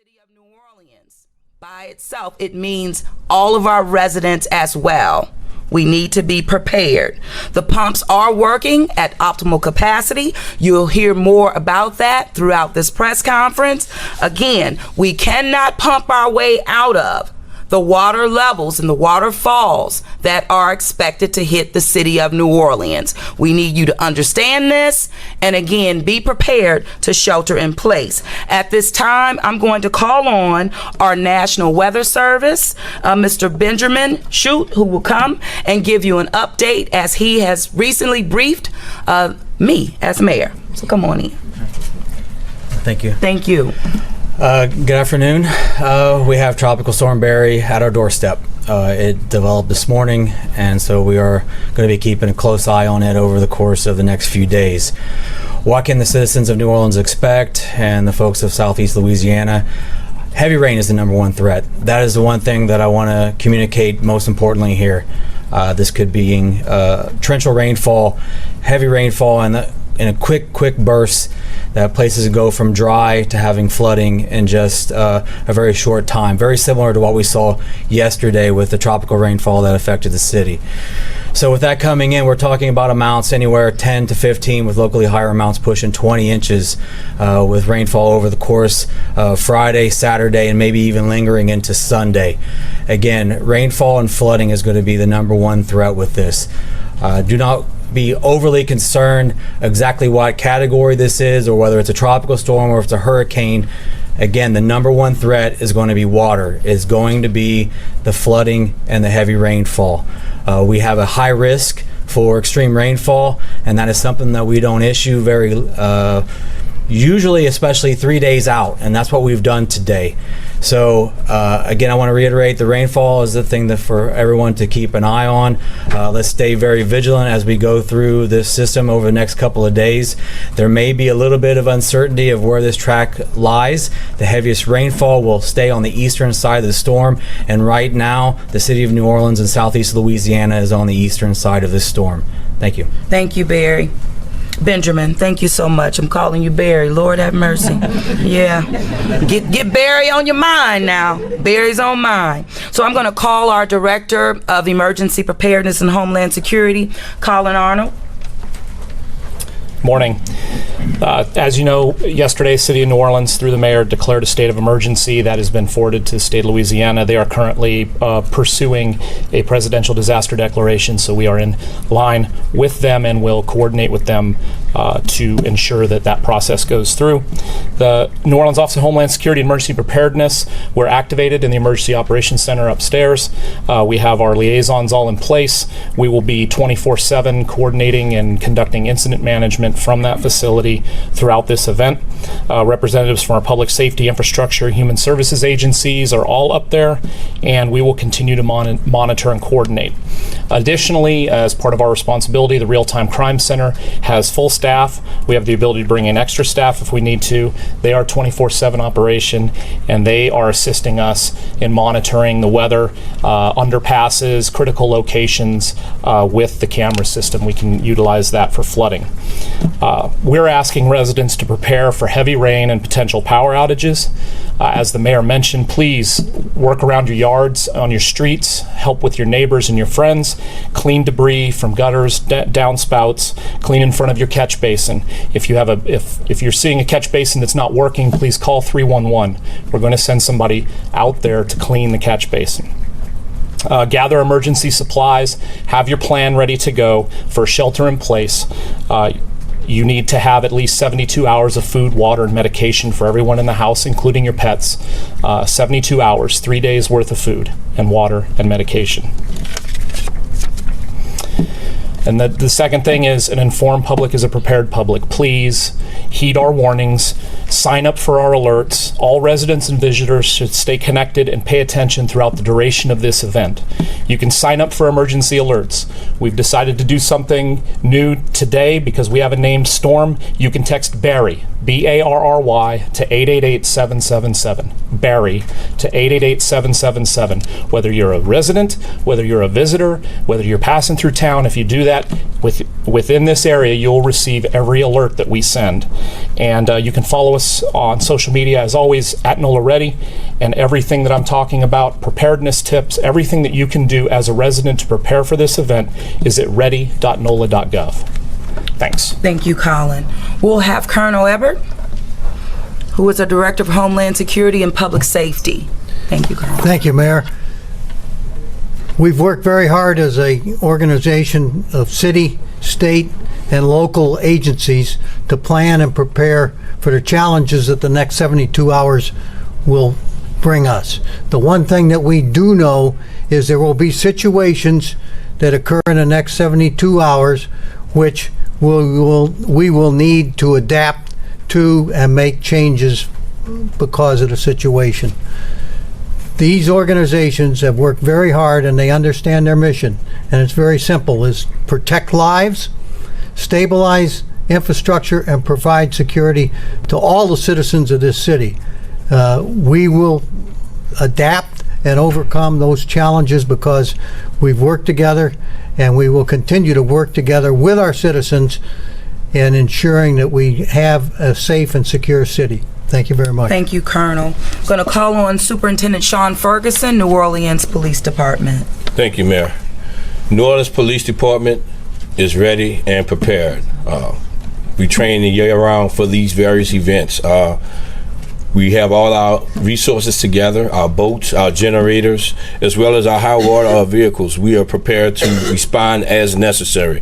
city of New Orleans by itself, it means all of our residents as well. We need to be prepared. The pumps are working at optimal capacity. You'll hear more about that throughout this press conference. Again, we cannot pump our way out of the water levels and the waterfalls that are expected to hit the city of New Orleans. We need you to understand this and again, be prepared to shelter in place. At this time, I'm going to call on our National Weather Service, Mr. Benjamin Shute, who will come and give you an update as he has recently briefed me as mayor. So come on in. Thank you. Thank you. Good afternoon. We have Tropical Storm Barry at our doorstep. It developed this morning, and so we are going to be keeping a close eye on it over the course of the next few days. What can the citizens of New Orleans expect, and the folks of Southeast Louisiana? Heavy rain is the number one threat. That is the one thing that I want to communicate most importantly here. This could be torrential rainfall, heavy rainfall, and in a quick burst that places go from dry to having flooding in just a very short time. Very similar to what we saw yesterday with the tropical rainfall that affected the city. So with that coming in, we're talking about amounts anywhere 10 to 15 with locally higher amounts pushing 20 inches with rainfall over the course of Friday, Saturday, and maybe even lingering into Sunday. Again, rainfall and flooding is going to be the number one threat with this. Do not be overly concerned exactly what category this is or whether it's a tropical storm or if it's a hurricane. Again, the number one threat is going to be water. It's going to be the flooding and the heavy rainfall. We have a high risk for extreme rainfall, and that is something that we don't issue very usually, especially 3 days out, and that's what we've done today. So again, I want to reiterate, the rainfall is the thing that for everyone to keep an eye on. Let's stay very vigilant as we go through this system over the next couple of days. There may be a little bit of uncertainty of where this track lies. The heaviest rainfall will stay on the eastern side of the storm, and right now the city of New Orleans and Southeast Louisiana is on the eastern side of this storm. Thank you. Thank you, Barry. Benjamin, thank you so much. I'm calling you Barry. Lord have mercy. Yeah. Get Barry on your mind now. Barry's on mine. So I'm going to call our Director of Emergency Preparedness and Homeland Security, Colin Arnold. Morning. As you know, yesterday, City of New Orleans, through the mayor, declared a state of emergency that has been forwarded to the state of Louisiana. They are currently pursuing a presidential disaster declaration, so we are in line with them and will coordinate with them to ensure that that process goes through. The New Orleans Office of Homeland Security and Emergency Preparedness, we're activated in the Emergency Operations Center upstairs. We have our liaisons all in place. We will be 24/7 coordinating and conducting incident management from that facility throughout this event. Representatives from our public safety, infrastructure, human services agencies are all up there, and we will continue to monitor and coordinate. Additionally, as part of our responsibility, the Real-Time Crime Center has full staff. We have the ability to bring in extra staff if we need to. They are 24/7 operation, and they are assisting us in monitoring the weather, underpasses, critical locations with the camera system. We can utilize that for flooding. We're asking residents to prepare for heavy rain and potential power outages. As the mayor mentioned, please work around your yards, on your streets, help with your neighbors and your friends, clean debris from gutters, downspouts, clean in front of your catch basin. If you have if you're seeing a catch basin that's not working, please call 311. We're going to send somebody out there to clean the catch basin. Gather emergency supplies, have your plan ready to go for shelter in place. You need to have at least 72 hours of food, water, and medication for everyone in the house, including your pets. 72 hours, 3 days worth of food and water and medication. And the second thing is an informed public is a prepared public. Please heed our warnings, sign up for our alerts. All residents and visitors should stay connected and pay attention throughout the duration of this event. You can sign up for emergency alerts. We've decided to do something new today because we have a named storm. You can text Barry, B-A-R-R-Y, to 888-777. Barry to 888-777. Whether you're a resident, whether you're a visitor, whether you're passing through town, if you do that, that within this area, you'll receive every alert that we send. And you can follow us on social media, as always, at NOLA Ready. And everything that I'm talking about, preparedness tips, everything that you can do as a resident to prepare for this event is at ready.nola.gov. Thanks. Thank you, Colin. We'll have Colonel Ebert, who is a Director of Homeland Security and Public Safety. Thank you, Colonel. Thank you, Mayor. We've worked very hard as an organization of city, state, and local agencies to plan and prepare for the challenges that the next 72 hours will bring us. The one thing that we do know is there will be situations that occur in the next 72 hours which we will need to adapt to and make changes because of the situation. These organizations have worked very hard and they understand their mission, and it's very simple: is protect lives, stabilize infrastructure, and provide security to all the citizens of this city. We will adapt and overcome those challenges because we've worked together, and we will continue to work together with our citizens in ensuring that we have a safe and secure city. Thank you very much. Thank you, Colonel. I'm going to call on Superintendent Sean Ferguson, New Orleans Police Department. Thank you, Mayor. New Orleans Police Department is ready and prepared. We train year-round for these various events. We have all our resources together, our boats, our generators, as well as our high water vehicles. We are prepared to respond as necessary.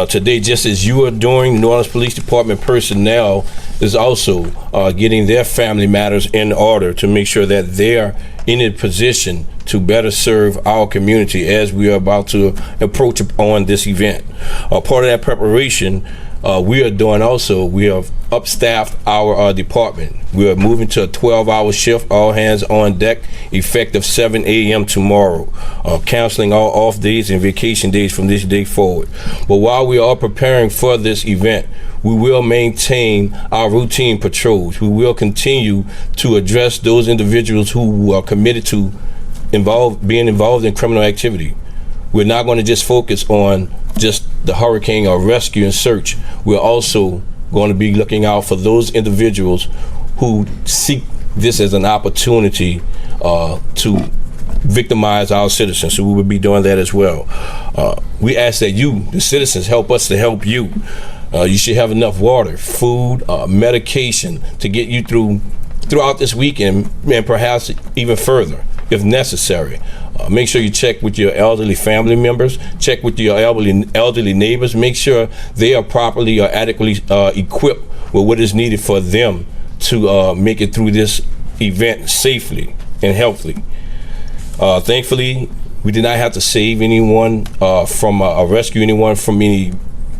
Today, just as you are doing, New Orleans Police Department personnel is also getting their family matters in order to make sure that they're in a position to better serve our community as we are about to approach on this event. Part of that preparation, we are doing also, we have upstaffed our department. We are moving to a 12-hour shift, all hands on deck, effective 7 a.m. tomorrow, canceling all off days and vacation days from this day forward. But while we are preparing for this event, we will maintain our routine patrols. We will continue to address those individuals who are committed to being involved in criminal activity. We're not going to just focus on just the hurricane or rescue and search. We're also going to be looking out for those individuals who seek this as an opportunity to victimize our citizens. So we will be doing that as well. We ask that you, the citizens, help us to help you. You should have enough water, food, medication to get you throughout this weekend, and perhaps even further if necessary. Make sure you check with your elderly family members, check with your elderly neighbors, make sure they are properly or adequately equipped with what is needed for them to make it through this event safely and healthily. Thankfully, we did not have to save anyone from rescue anyone from any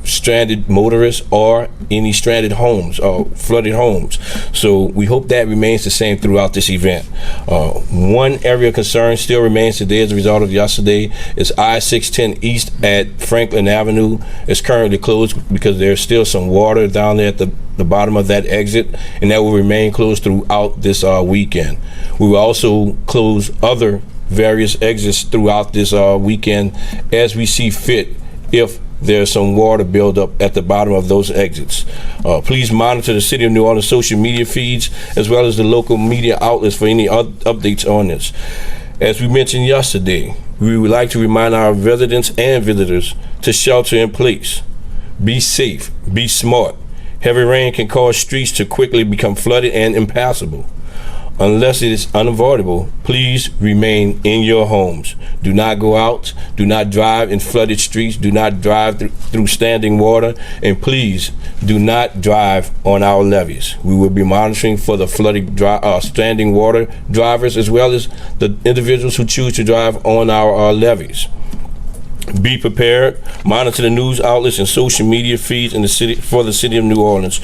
stranded motorists or any stranded homes or flooded homes. So we hope that remains the same throughout this event. One area of concern still remains today as a result of yesterday is I-610 East at Franklin Avenue. It's currently closed because there's still some water down there at the bottom of that exit, and that will remain closed throughout this weekend. We will also close other various exits throughout this weekend as we see fit if there's some water buildup at the bottom of those exits. Please monitor the City of New Orleans social media feeds as well as the local media outlets for any updates on this. As we mentioned yesterday, we would like to remind our residents and visitors to shelter in place. Be safe, be smart. Heavy rain can cause streets to quickly become flooded and impassable. Unless it is unavoidable, please remain in your homes. Do not go out. Do not drive in flooded streets. Do not drive through standing water. And please do not drive on our levees. We will be monitoring for the flooded standing water drivers as well as the individuals who choose to drive on our levees. Be prepared. Monitor the news outlets and social media feeds in the city for the City of New Orleans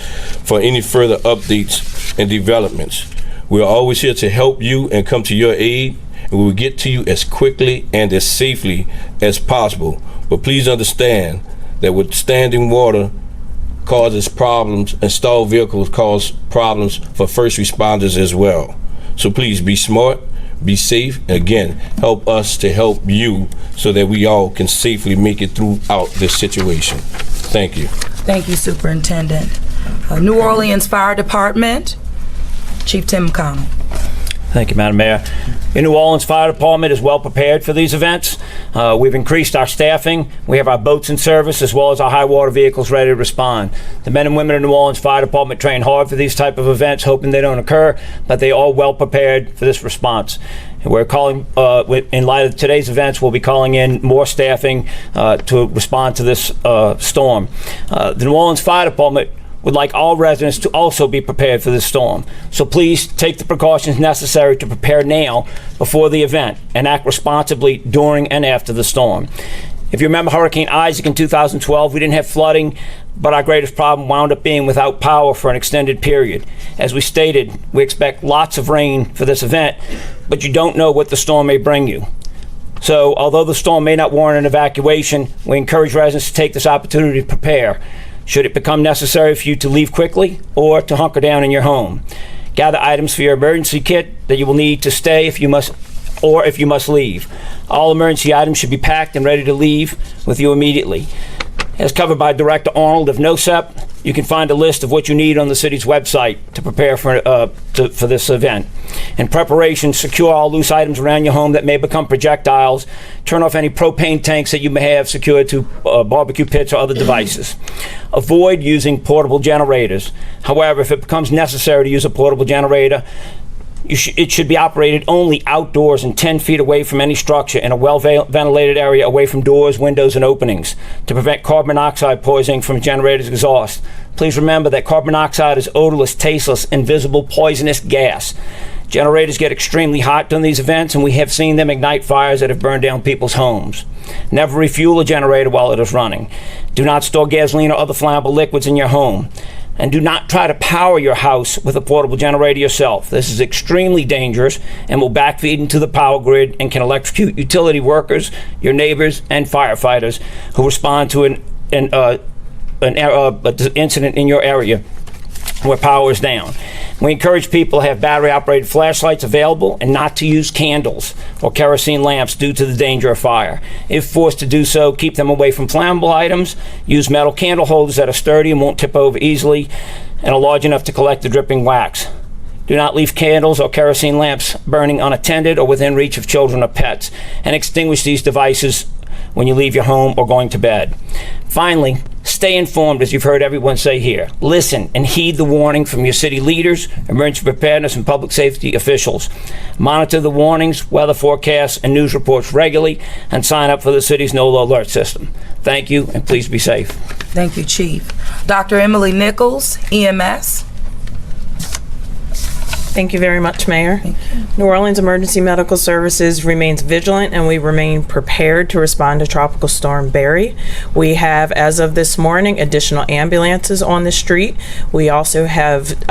for any further updates and developments. We're always here to help you and come to your aid, and we will get to you as quickly and as safely as possible. But please understand that with standing water causes problems, and stalled vehicles cause problems for first responders as well. So please be smart, be safe. Again, help us to help you so that we all can safely make it throughout this situation. Thank you. Thank you, Superintendent. New Orleans Fire Department, Chief Tim McConnell. Thank you, Madam Mayor. The New Orleans Fire Department is well prepared for these events. We've increased our staffing. We have our boats in service as well as our high water vehicles ready to respond. The men and women of the New Orleans Fire Department train hard for these type of events, hoping they don't occur, but they are well prepared for this response. And we're calling, in light of today's events, we'll be calling in more staffing to respond to this storm. The New Orleans Fire Department would like all residents to also be prepared for this storm. So please take the precautions necessary to prepare now before the event and act responsibly during and after the storm. If you remember Hurricane Isaac in 2012, we didn't have flooding, but our greatest problem wound up being without power for an extended period. As we stated, we expect lots of rain for this event, but you don't know what the storm may bring you. So although the storm may not warrant an evacuation, we encourage residents to take this opportunity to prepare, should it become necessary for you to leave quickly or to hunker down in your home. Gather items for your emergency kit that you will need to stay if you must leave. All emergency items should be packed and ready to leave with you immediately. As covered by Director Arnold of NOSEP, you can find a list of what you need on the city's website to prepare for this event. In preparation, secure all loose items around your home that may become projectiles. Turn off any propane tanks that you may have secured to barbecue pits or other devices. Avoid using portable generators. However, if it becomes necessary to use a portable generator, it should be operated only outdoors and 10 feet away from any structure in a well-ventilated area away from doors, windows, and openings to prevent carbon monoxide poisoning from a generator's exhaust. Please remember that carbon monoxide is odorless, tasteless, invisible, poisonous gas. Generators get extremely hot during these events, and we have seen them ignite fires that have burned down people's homes. Never refuel a generator while it is running. Do not store gasoline or other flammable liquids in your home. And do not try to power your house with a portable generator yourself. This is extremely dangerous and will backfeed into the power grid and can electrocute utility workers, your neighbors, and firefighters who respond to an incident in your area where power is down. We encourage people to have battery-operated flashlights available and not to use candles or kerosene lamps due to the danger of fire. If forced to do so, keep them away from flammable items. Use metal candle holders that are sturdy and won't tip over easily and are large enough to collect the dripping wax. Do not leave candles or kerosene lamps burning unattended or within reach of children or pets, and extinguish these devices when you leave your home or going to bed. Finally, stay informed, as you've heard everyone say here. Listen and heed the warning from your city leaders, emergency preparedness, and public safety officials. Monitor the warnings, weather forecasts, and news reports regularly, and sign up for the city's NOLA alert system. Thank you, and please be safe. Thank you, Chief. Dr. Emily Nichols, EMS. Thank you very much, Mayor. New Orleans Emergency Medical Services remains vigilant, and we remain prepared to respond to Tropical Storm Barry. We have, as of this morning, additional ambulances on the street. We also have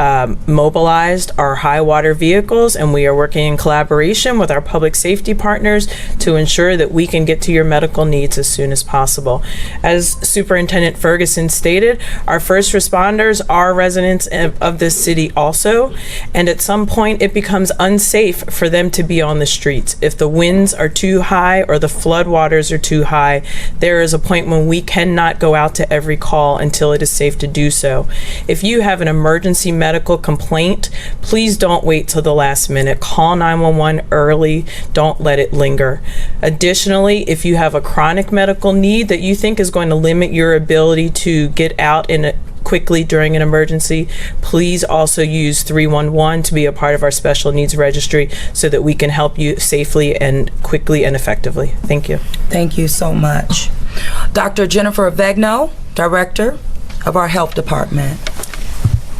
mobilized our high water vehicles, and we are working in collaboration with our public safety partners to ensure that we can get to your medical needs as soon as possible. As Superintendent Ferguson stated, our first responders are residents of this city also, and at some point it becomes unsafe for them to be on the streets. If the winds are too high or the flood waters are too high, there is a point when we cannot go out to every call until it is safe to do so. If you have an emergency medical complaint, please don't wait till the last minute. Call 911 early. Don't let it linger. Additionally, if you have a chronic medical need that you think is going to limit your ability to get out quickly during an emergency, please also use 311 to be a part of our special needs registry so that we can help you safely and quickly and effectively. Thank you. Thank you so much. Dr. Jennifer Vegno, Director of our Health Department.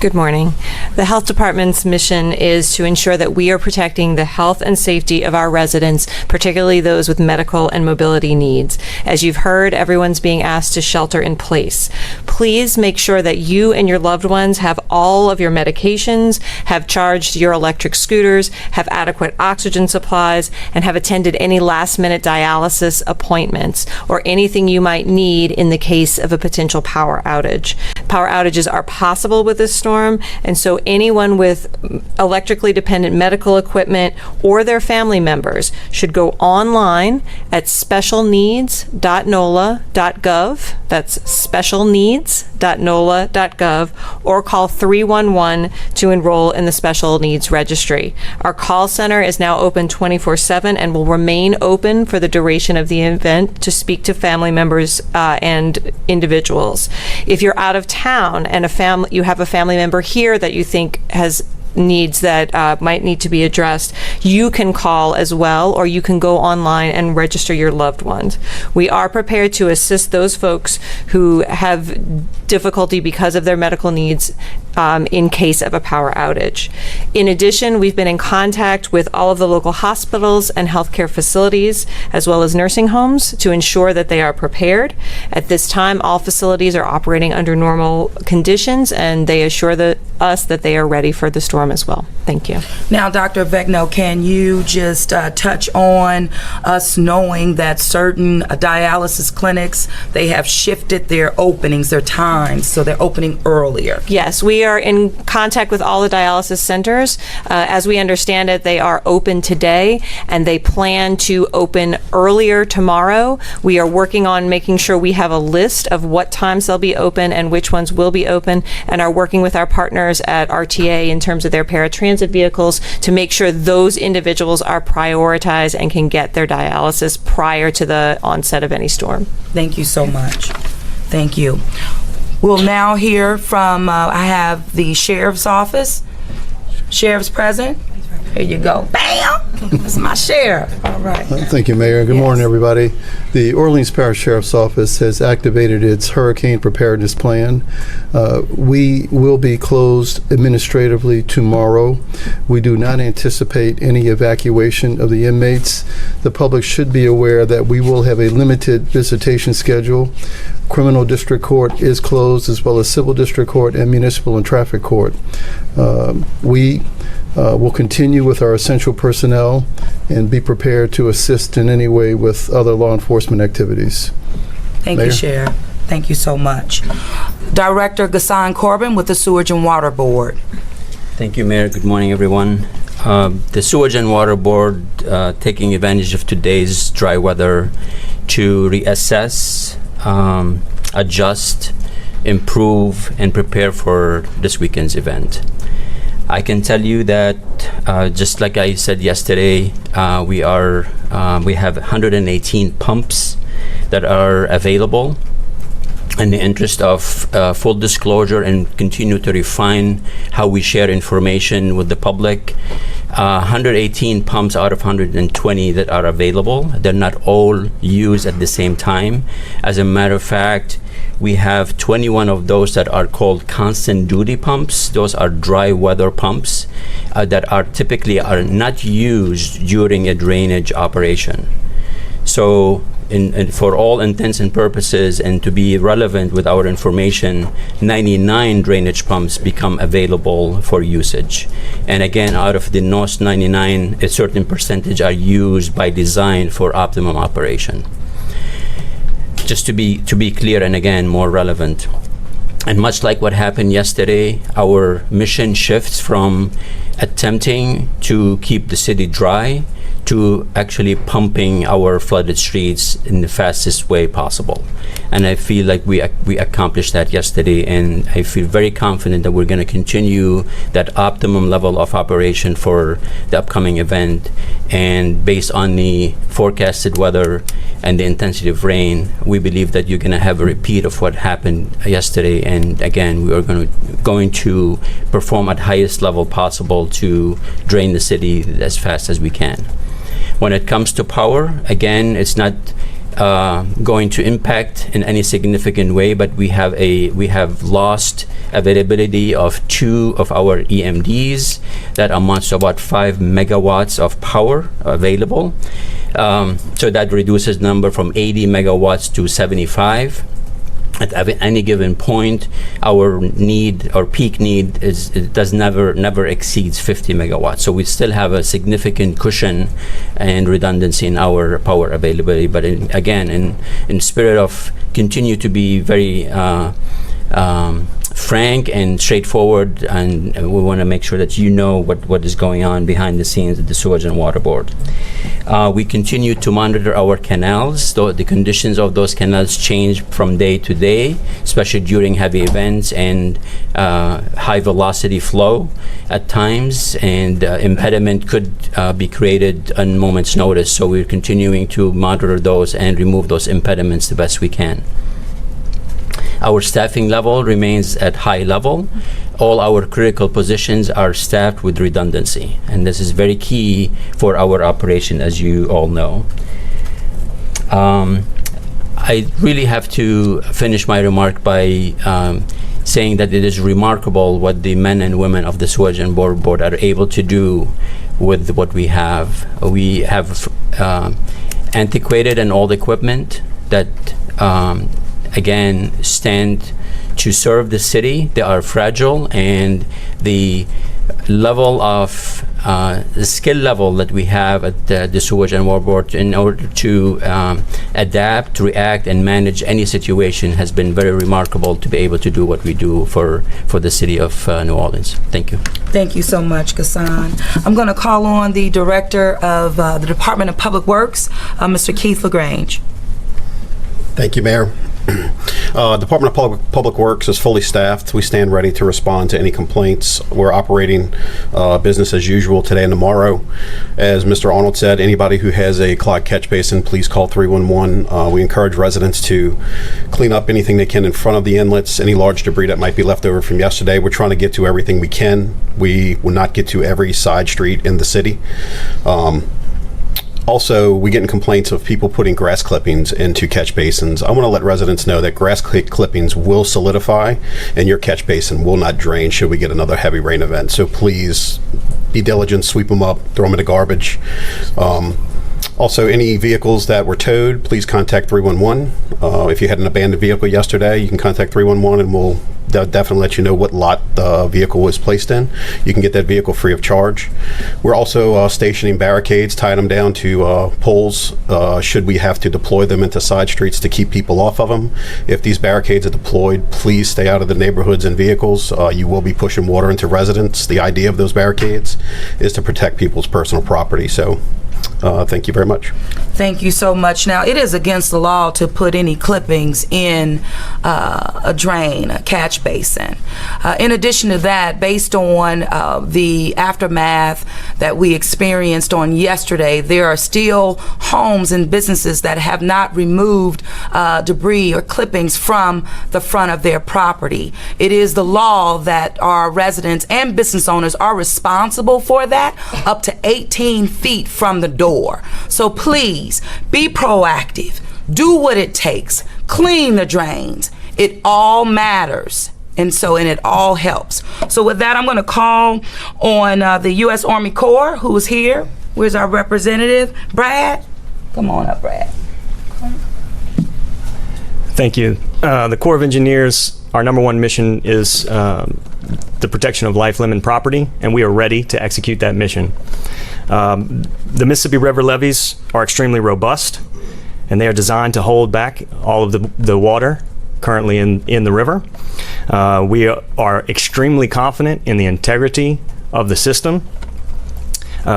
Good morning. The Health Department's mission is to ensure that we are protecting the health and safety of our residents, particularly those with medical and mobility needs. As you've heard, everyone's being asked to shelter in place. Please make sure that you and your loved ones have all of your medications, have charged your electric scooters, have adequate oxygen supplies, and have attended any last-minute dialysis appointments or anything you might need in the case of a potential power outage. Power outages are possible with this storm, storm. And so anyone with electrically dependent medical equipment or their family members should go online at specialneeds.nola.gov. That's specialneeds.nola.gov, or call 311 to enroll in the special needs registry. Our call center is now open 24/7 and will remain open for the duration of the event to speak to family members and individuals. If you're out of town and you have a family member here that you think has needs that might need to be addressed, you can call as well, or you can go online and register your loved ones. We are prepared to assist those folks who have difficulty because of their medical needs in case of a power outage. In addition, we've been in contact with all of the local hospitals and healthcare facilities, as well as nursing homes, to ensure that they are prepared. At this time, all facilities are operating under normal conditions, and they assure us that they are ready for the storm as well. Thank you. Now, Dr. Vecno, can you just touch on us knowing that certain dialysis clinics, they have shifted their openings, their times, so they're opening earlier? Yes, we are in contact with all the dialysis centers. As we understand it, they are open today, and they plan to open earlier tomorrow. We are working on making sure we have a list of what times they'll be open and which ones will be open, and are working with our partners at RTA in terms of their paratransit vehicles to make sure those individuals are prioritized and can get their dialysis prior to the onset of any storm. Thank you so much. Thank you. We'll now hear from, I have the Sheriff's Office. Sheriff's present. Here you go. Bam! That's my sheriff. All right. Thank you, Mayor. Good morning, everybody. The Orleans Parish Sheriff's Office has activated its hurricane preparedness plan. We will be closed administratively tomorrow. We do not anticipate any evacuation of the inmates. The public should be aware that we will have a limited visitation schedule. Criminal District Court is closed, as well as Civil District Court and Municipal and Traffic Court. We will continue with our essential personnel and be prepared to assist in any way with other law enforcement activities. Thank Mayor? you, Sheriff. Thank you so much. Director Gassan Corbin with the Sewage and Water Board. Thank you, Mayor. Good morning, everyone. The Sewage and Water Board taking advantage of today's dry weather to reassess, adjust, improve, and prepare for this weekend's event. I can tell you that, just like I said yesterday, we have 118 pumps that are available. In the interest of full disclosure and continue to refine how we share information with the public, 118 pumps out of 120 that are available. They're not all used at the same time. As a matter of fact, we have 21 of those that are called constant duty pumps. Those are dry weather pumps that are typically not used during a drainage operation. So for all intents and purposes, and to be relevant with our information, 99 drainage pumps become available for usage. And again, out of the 99, a certain percentage are used by design for optimum operation. Just to be clear, and again, more relevant. And much like what happened yesterday, our mission shifts from attempting to keep the city dry to actually pumping our flooded streets in the fastest way possible. And I feel like we accomplished that yesterday, and I feel very confident that we're going to continue that optimum level of operation for the upcoming event. And based on the forecasted weather and the intensity of rain, we believe that you're going to have a repeat of what happened yesterday. And again, we are going to perform at highest level possible to drain the city as fast as we can. When it comes to power, again, it's not going to impact in any significant way, but we have lost availability of 2 of our EMDs. That amounts to about 5 megawatts of power available. So that reduces number from 80 megawatts to 75. At any given point, our peak need never exceeds 50 megawatts. So we still have a significant cushion and redundancy in our power availability. But again, in spirit of continue to be very frank and straightforward, and we want to make sure that you know what is going on behind the scenes at the Sewage and Water Board. We continue to monitor our canals. The conditions of those canals change from day to day, especially during heavy events and high velocity flow at times, and impediment could be created on moment's notice. So we're continuing to monitor those and remove those impediments the best we can. Our staffing level remains at high level. All our critical positions are staffed with redundancy, and this is very key for our operation, as you all know. I really have to finish my remark by saying that it is remarkable what the men and women of the Sewage and Water Board are able to do with what we have. We have antiquated and old equipment that again, stand to serve the city. They are fragile, and the level of the skill level that we have at the Sewage and Water Board in order to adapt, react, and manage any situation has been very remarkable to be able to do what we do for the city of New Orleans. Thank you. Thank you so much, Ghassan. I'm going to call on the Director of the Department of Public Works, Mr. Keith LaGrange. Thank you, Mayor. Department of Public Works is fully staffed. We stand ready to respond to any complaints. We're operating business as usual today and tomorrow. As Mr. Arnold said, anybody who has a clogged catch basin, please call 311. We encourage residents to clean up anything they can in front of the inlets, any large debris that might be left over from yesterday. We're trying to get to everything we can. We will not get to every side street in the city. Also, we get complaints of people putting grass clippings into catch basins. I want to let residents know that grass clippings will solidify and your catch basin will not drain should we get another heavy rain event. So please be diligent, sweep them up, throw them in the garbage. Also, any vehicles that were towed, please contact 311. If you had an abandoned vehicle yesterday, you can contact 311 and we'll definitely let you know what lot the vehicle was placed in. You can get that vehicle free of charge. We're also stationing barricades, tying them down to poles should we have to deploy them into side streets to keep people off of them. If these barricades are deployed, please stay out of the neighborhoods and vehicles. You will be pushing water into residents. The idea of those barricades is to protect people's personal property. So thank you very much. Thank you so much. Now, it is against the law to put any clippings in a drain, a catch basin. In addition to that, based on the aftermath that we experienced on yesterday, there are still homes and businesses that have not removed debris or clippings from the front of their property. It is the law that our residents and business owners are responsible for that up to 18 feet from the door. So please be proactive. Do what it takes. Clean the drains. It all matters. And it all helps. So with that, I'm going to call on the U.S. Army Corps, who is here. Where's our representative? Brad? Come on up, Brad. Thank you. The Corps of Engineers, our number one mission is the protection of life, limb, and property, and we are ready to execute that mission. The Mississippi River levees are extremely robust, and they are designed to hold back all of the water currently in the river. We are extremely confident in the integrity of the system.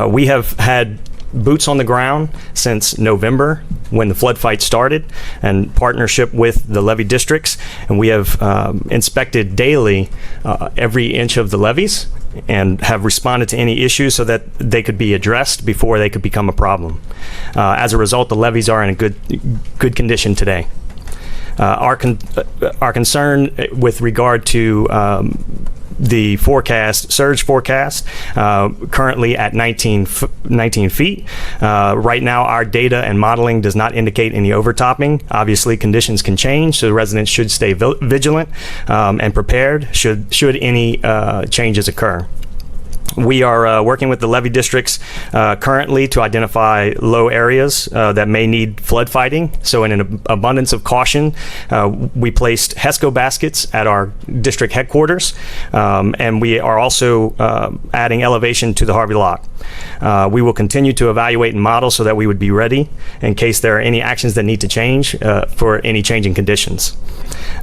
We have had boots on the ground since November when the flood fight started, in partnership with the levee districts, and we have inspected daily every inch of the levees and have responded to any issues so that they could be addressed before they could become a problem. As a result, the levees are in a good condition today. Our concern with regard to the surge forecast, currently at 19 feet. Right now, our data and modeling does not indicate any overtopping. Obviously, conditions can change, so the residents should stay vigilant and prepared should any changes occur. We are working with the levee districts currently to identify low areas that may need flood fighting. So in an abundance of caution, we placed HESCO baskets at our district headquarters, and we are also adding elevation to the Harvey Lock. We will continue to evaluate and model so that we would be ready in case there are any actions that need to change for any changing conditions.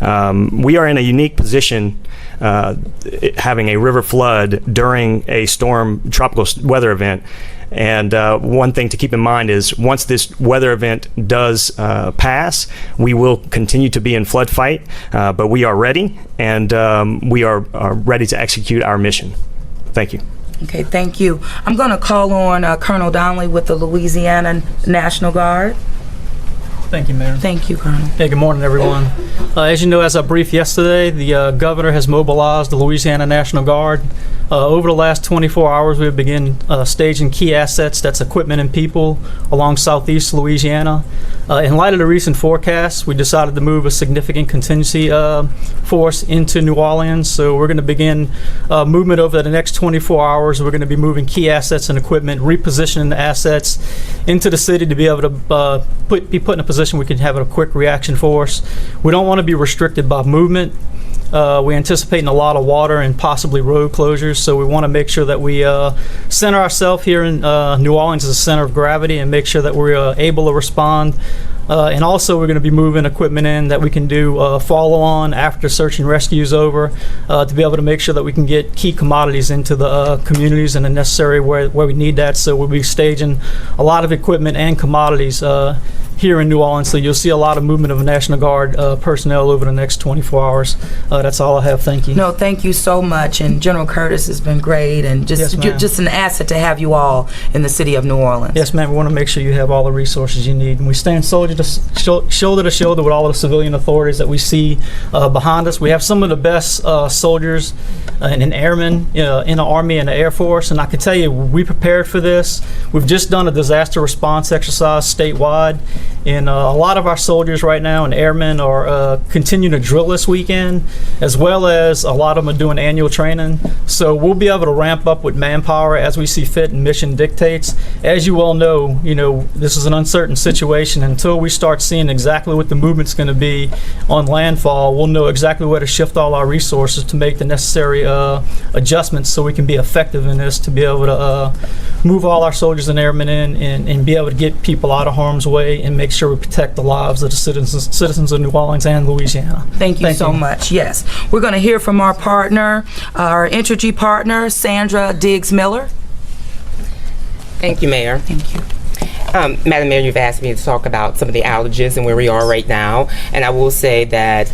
We are in a unique position having a river flood during a tropical weather event. And one thing to keep in mind is once this weather event does pass, we will continue to be in flood fight, but we are ready, and we are ready to execute our mission. Thank you. Okay, thank you. I'm going to call on Colonel Donnelly with the Louisiana National Guard. Thank you, Mayor. Thank you, Colonel. Hey, good morning, everyone. As you know, as I briefed yesterday, the governor has mobilized the Louisiana National Guard. Over the last 24 hours, we have begun staging key assets, that's equipment and people, along southeast Louisiana. In light of the recent forecasts, we decided to move a significant contingency force into New Orleans. So we're going to begin movement over the next 24 hours. We're going to be moving key assets and equipment, repositioning the assets into the city to be able to be put in a position we can have a quick reaction force. We don't want to be restricted by movement. We're anticipating a lot of water and possibly road closures, so we want to make sure that we center ourselves here in New Orleans as a center of gravity and make sure that we're able to respond. And also we're going to be moving equipment in that we can do follow-on after search and rescue is over to be able to make sure that we can get key commodities into the communities and the necessary where we need that. So we'll be staging a lot of equipment and commodities here in New Orleans, so you'll see a lot of movement of National Guard personnel over the next 24 hours. That's all I have. Thank you. No, thank you so much. And General Curtis has been great, and Yes, ma'am. just an asset to have you all in the city of New Orleans. Yes, ma'am. We want to make sure you have all the resources you need. And we stand shoulder to shoulder with all of the civilian authorities that we see behind us. We have some of the best soldiers and airmen in the Army and the Air Force. And I can tell you, we prepared for this. We've just done a disaster response exercise statewide. And a lot of our soldiers right now and airmen are continuing to drill this weekend, as well as a lot of them are doing annual training. So we'll be able to ramp up with manpower as we see fit and mission dictates. As you all know, this is an uncertain situation. Until we start seeing exactly what the movement's going to be on landfall, we'll know exactly where to shift all our resources to make the necessary adjustments so we can be effective in this, to be able to move all our soldiers and airmen in and be able to get people out of harm's way and make sure we protect the lives of the citizens of New Orleans and Louisiana. Thank you so much. Yes. We're going to hear from our partner, our Entergy partner, Sandra Diggs-Miller. Thank you, Mayor. Thank you. Madam Mayor, you've asked me to talk about some of the outages and where we are right now. And I will say that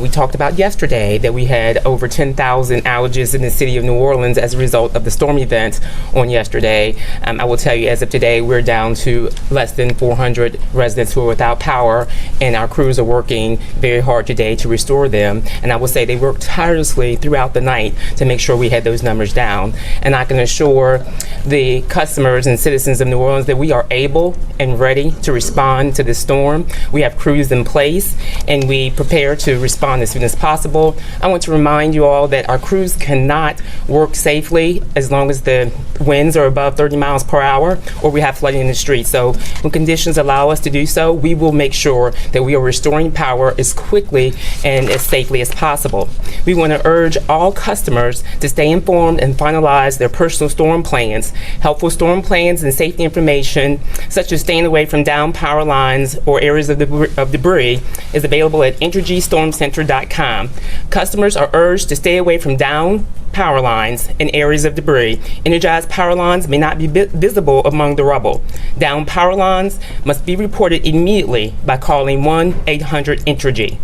we talked about yesterday that we had over 10,000 outages in the city of New Orleans as a result of the storm event on yesterday. I will tell you, as of today, we're down to less than 400 residents who are without power, and our crews are working very hard today to restore them. And I will say they worked tirelessly throughout the night to make sure we had those numbers down. And I can assure the customers and citizens of New Orleans that we are able and ready to respond to this storm. We have crews in place, and we prepare to respond as soon as possible. I want to remind you all that our crews cannot work safely as long as the winds are above 30 miles per hour or we have flooding in the streets. So when conditions allow us to do so, we will make sure that we are restoring power as quickly and as safely as possible. We want to urge all customers to stay informed and finalize their personal storm plans. Helpful storm plans and safety information, such as staying away from down power lines or areas of debris, is available at EnergyStormCenter.com. Customers are urged to stay away from down power lines and areas of debris. Energized power lines may not be visible among the rubble. Down power lines must be reported immediately by calling 1-800-ENERGY.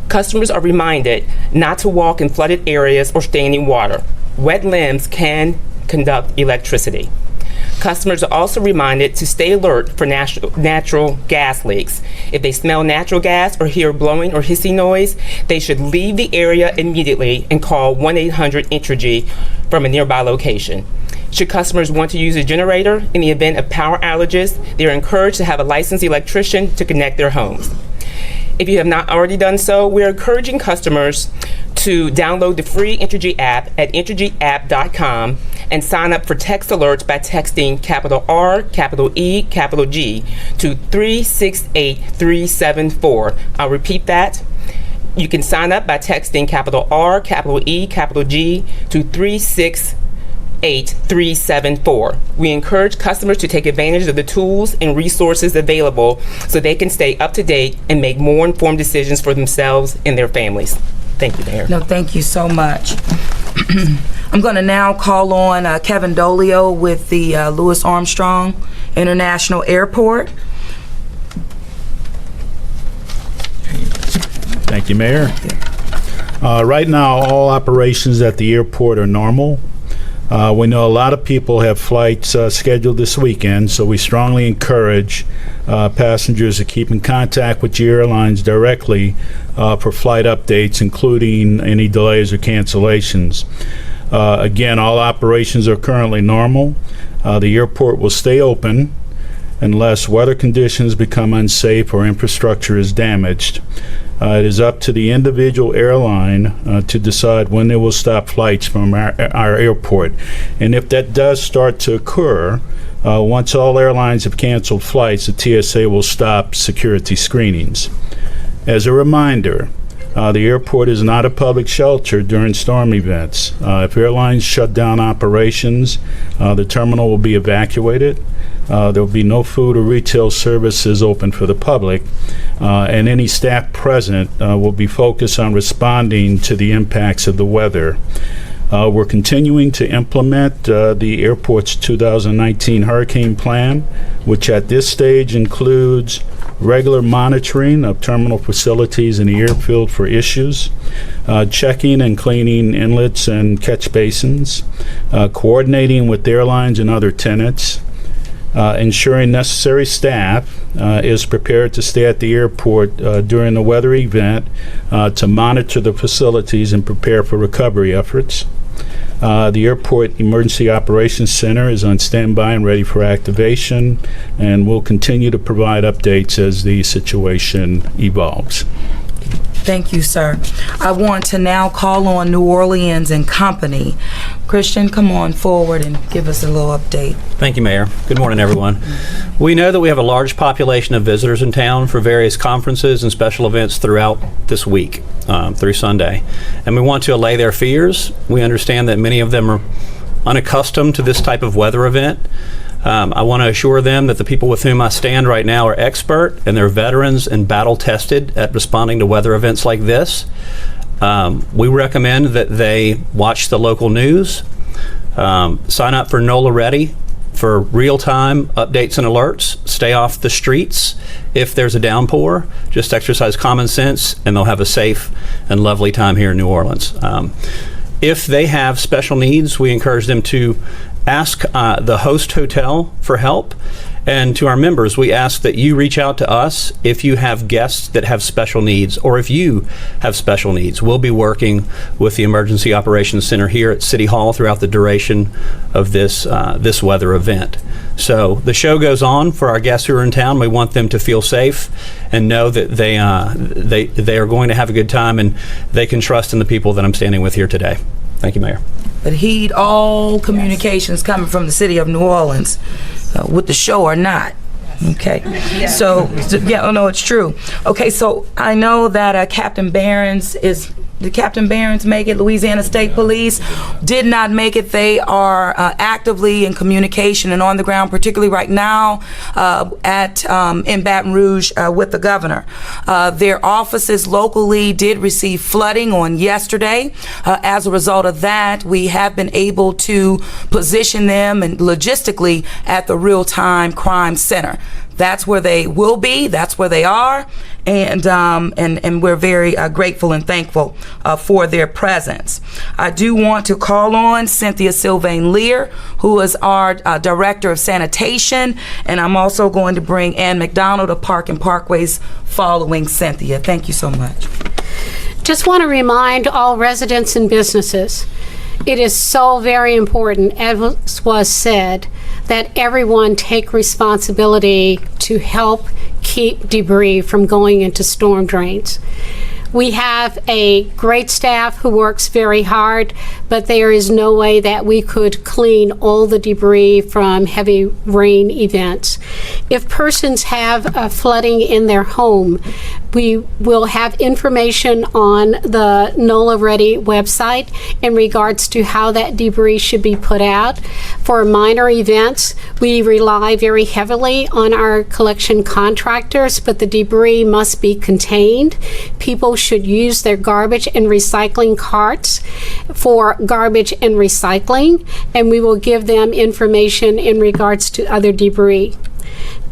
Customers are reminded not to walk in flooded areas or standing water. Wet limbs can conduct electricity. Customers are also reminded to stay alert for natural gas leaks. If they smell natural gas or hear blowing or hissing noise, they should leave the area immediately and call 1-800-ENERGY from a nearby location. Should customers want to use a generator in the event of power outages, they are encouraged to have a licensed electrician to connect their homes. If you have not already done so, we are encouraging customers to download the free Entergy app at EnergyApp.com and sign up for text alerts by texting capital R, capital E, capital G to 368374. I'll repeat that. You can sign up by texting capital R, capital E, capital G to 368-374. We encourage customers to take advantage of the tools and resources available so they can stay up to date and make more informed decisions for themselves and their families. Thank you, Mayor. No, thank you so much. I'm going to now call on Kevin Dolio with the Louis Armstrong International Airport. Thank you, Mayor. Right now, all operations at the airport are normal. We know a lot of people have flights scheduled this weekend, so we strongly encourage passengers to keep in contact with your airlines directly for flight updates, including any delays or cancellations. Again, all operations are currently normal. The airport will stay open unless weather conditions become unsafe or infrastructure is damaged. It is up to the individual airline to decide when they will stop flights from our airport. And if that does start to occur, once all airlines have canceled flights, the TSA will stop security screenings. As a reminder, the airport is not a public shelter during storm events. If airlines shut down operations, the terminal will be evacuated. There will be no food or retail services open for the public, and any staff present will be focused on responding to the impacts of the weather. We're continuing to implement the airport's 2019 hurricane plan, which at this stage includes regular monitoring of terminal facilities in the airfield for issues, checking and cleaning inlets and catch basins, coordinating with airlines and other tenants, ensuring necessary staff is prepared to stay at the airport during the weather event to monitor the facilities and prepare for recovery efforts. The Airport Emergency Operations Center is on standby and ready for activation, and will continue to provide updates as the situation evolves. Thank you, sir. I want to now call on New Orleans and Company. Christian, come on forward and give us a little update. Thank you, Mayor. Good morning, everyone. We know that we have a large population of visitors in town for various conferences and special events throughout this week, through Sunday, and we want to allay their fears. We understand that many of them are unaccustomed to this type of weather event. I want to assure them that the people with whom I stand right now are expert and they're veterans and battle-tested at responding to weather events like this. We recommend that they watch the local news, sign up for NOLA Ready for real-time updates and alerts, stay off the streets if there's a downpour, just exercise common sense, and they'll have a safe and lovely time here in New Orleans. If they have special needs, we encourage them to ask the host hotel for help. And to our members, we ask that you reach out to us if you have guests that have special needs, or if you have special needs. We'll be working with the Emergency Operations Center here at City Hall throughout the duration of this weather event. So the show goes on for our guests who are in town. We want them to feel safe and know that they are going to have a good time, and they can trust in the people that I'm standing with here today. Thank you, Mayor. But heed all communications coming from the city of New Orleans, with the show or not. Okay. So, yeah, no, it's true. Okay, so I know that Captain Behrens did Captain Behrens make it? Louisiana State Police did not make it. They are actively in communication and on the ground, particularly right now in Baton Rouge with the governor. Their offices locally did receive flooding on yesterday. As a result of that, we have been able to position them and logistically at the Real-Time Crime Center. That's where they will be. That's where they are, and we're very grateful and thankful for their presence. I do want to call on Cynthia Sylvain Lear, who is our Director of Sanitation, and I'm also going to bring Ann McDonald of Park and Parkways following Cynthia. Thank you so much. Just want to remind all residents and businesses, it is so very important, as was said, that everyone take responsibility to help keep debris from going into storm drains. We have a great staff who works very hard, but there is no way that we could clean all the debris from heavy rain events. If persons have flooding in their home, We will have information on the NOLA Ready website in regards to how that debris should be put out. For minor events, we rely very heavily on our collection contractors, but the debris must be contained. People should use their garbage and recycling carts for garbage and recycling, and we will give them information in regards to other debris.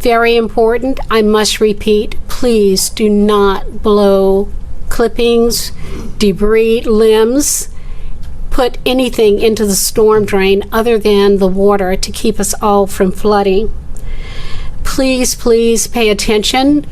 Very important, I must repeat, please do not blow clippings, debris, limbs, put anything into the storm drain other than the water to keep us all from flooding. Please, please pay attention.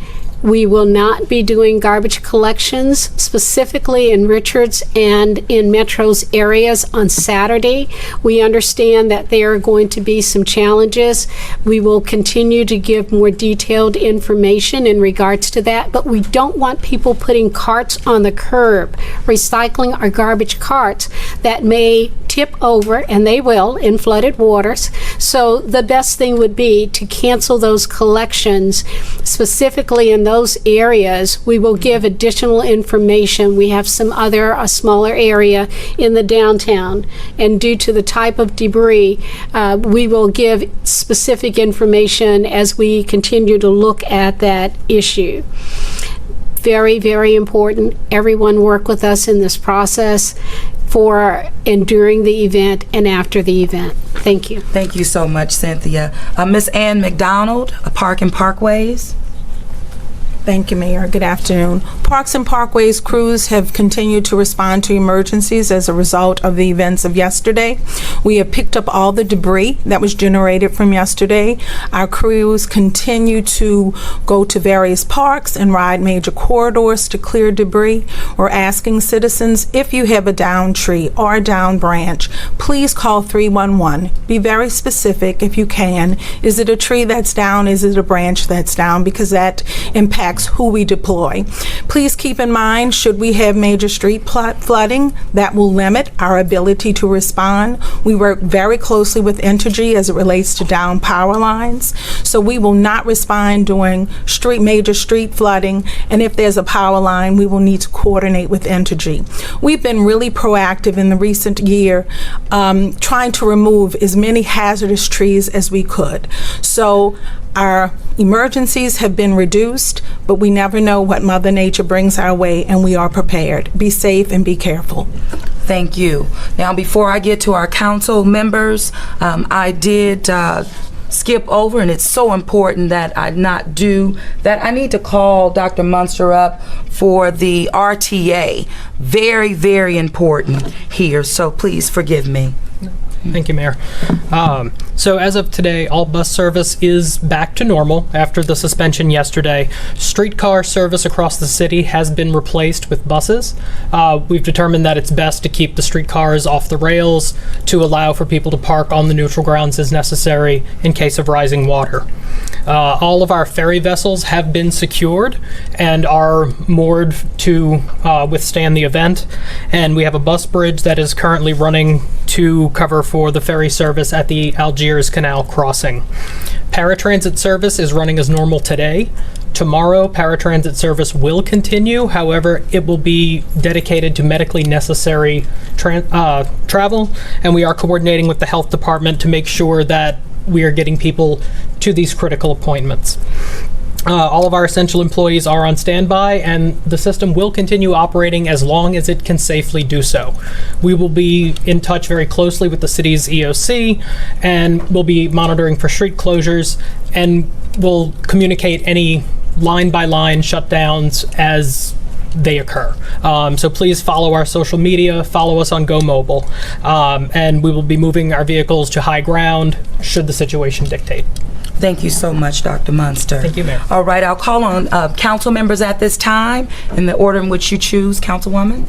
We will not be doing garbage collections, specifically in Richards and in Metro's areas on Saturday. We understand that there are going to be some challenges. We will continue to give more detailed information in regards to that, but we don't want people putting carts on the curb, recycling our garbage carts that may tip over, and they will, in flooded waters. So the best thing would be to cancel those collections, specifically in those areas. We will give additional information. We have some other, a smaller area in the downtown, and due to the type of debris, we will give specific information as we continue to look at that issue. Very, very important. Everyone work with us in this process for and during the event and after the event. Thank you. Thank you so much, Cynthia. Miss Ann McDonald, Park and Parkways. Thank you, Mayor. Good afternoon. Parks and Parkways crews have continued to respond to emergencies as a result of the events of yesterday. We have picked up all the debris that was generated from yesterday. Our crews continue to go to various parks and ride major corridors to clear debris. We're asking citizens, if you have a downed tree or a downed branch, please call 311. Be very specific if you can. Is it a tree that's down? Is it a branch that's down? Because that impacts who we deploy. Please keep in mind, should we have major street flooding, that will limit our ability to respond. We work very closely with Entergy as it relates to down power lines, so we will not respond during major street flooding, and if there's a power line, we will need to coordinate with Entergy. We've been really proactive in the recent year, trying to remove as many hazardous trees as we could. So our emergencies have been reduced, but we never know what Mother Nature brings our way, and we are prepared. Be safe and be careful. Thank you. Now, before I get to our council members, I did skip over, and it's so important that I not do that. I need to call Dr. Munster up for the RTA. Very, very important here, so please forgive me. Thank you, Mayor. So as of today, all bus service is back to normal after the suspension yesterday. Streetcar service across the city has been replaced with buses. We've determined that it's best to keep the streetcars off the rails to allow for people to park on the neutral grounds as necessary in case of rising water. All of our ferry vessels have been secured and are moored to withstand the event, and we have a bus bridge that is currently running to cover for the ferry service at the Algiers Canal crossing. Paratransit service is running as normal today. Tomorrow, paratransit service will continue. However, it will be dedicated to medically necessary travel, and we are coordinating with the health department to make sure that we are getting people to these critical appointments. All of our essential employees are on standby, and the system will continue operating as long as it can safely do so. We will be in touch very closely with the city's EOC, and we'll be monitoring for street closures, and we'll communicate any line-by-line shutdowns as they occur. So please follow our social media, follow us on Go Mobile, and we will be moving our vehicles to high ground should the situation dictate. Thank you so much, Dr. Munster. Thank you, Mayor. All right, I'll call on council members at this time in the order in which you choose, Councilwoman.